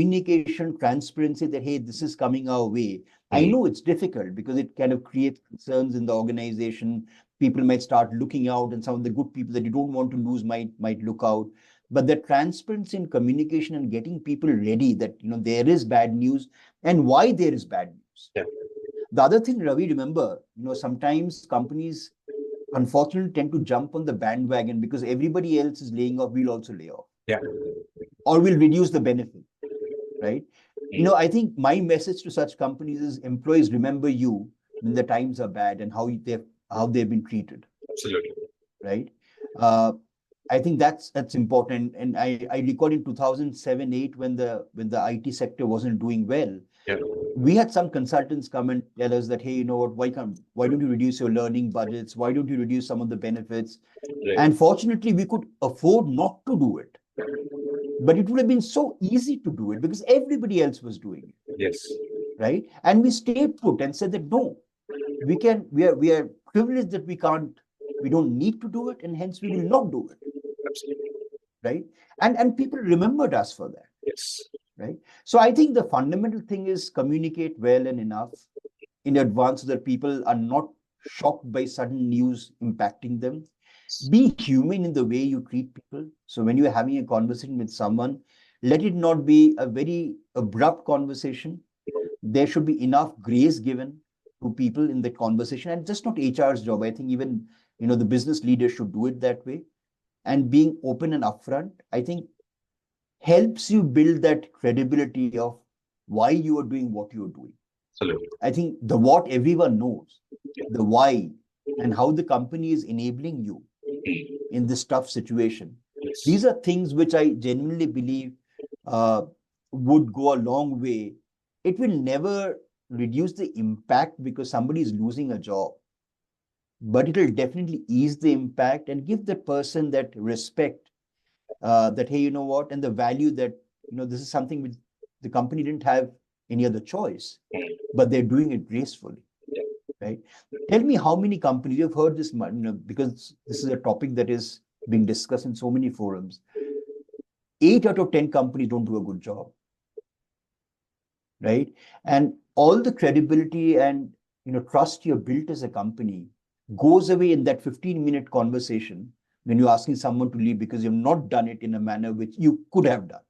communication, transparency that, hey, this is coming our way. I know it's difficult because it kind of creates concerns in the organization. People might start looking out, and some of the good people that you don't want to lose might look out. But the transparency in communication and getting people ready that, there is bad news and why there is bad news. Yeah. The other thing, Ravi, remember, sometimes companies unfortunately tend to jump on the bandwagon because everybody else is laying off, we'll also lay off. Yeah. Or we'll reduce the benefit, right? I think my message to such companies is employees remember you when the times are bad and how they've been treated. Absolutely. Right? I think that's important. And I recall in 2007-8 when the IT sector wasn't doing well. Yeah. We had some consultants come and tell us that, hey, you know what, why don't you reduce your learning budgets? Why don't you reduce some of the benefits? Right. And fortunately, we could afford not to do it. But it would have been so easy to do it because everybody else was doing it. Yes. Right? And we stayed put and said that, no, we are privileged that we don't need to do it, and hence we will not do it. Absolutely. Right? And people remembered us for that. Yes. Right? So I think the fundamental thing is communicate well and enough in advance so that people are not shocked by sudden news impacting them. Be human in the way you treat people. So when you're having a conversation with someone, let it not be a very abrupt conversation. There should be enough grace given to people in the conversation, and just not HR's job. I think even, the business leaders should do it that way. And being open and upfront, I think, helps you build that credibility of why you are doing what you're doing. Absolutely. I think the what everyone knows, the why, and how the company is enabling you in this tough situation. Yes. These are things which I genuinely believe would go a long way. It will never reduce the impact because somebody is losing a job, but it will definitely ease the impact and give the person that respect, that, hey, you know what, and the value that, this is something which the company didn't have any other choice, but they're doing it gracefully. Right? Tell me how many companies you've heard this, because this is a topic that is being discussed in so many forums. 8 out of 10 companies don't do a good job. Right? And all the credibility and, trust you're built as a company goes away in that 15-minute conversation when you're asking someone to leave because you've not done it in a manner which you could have done.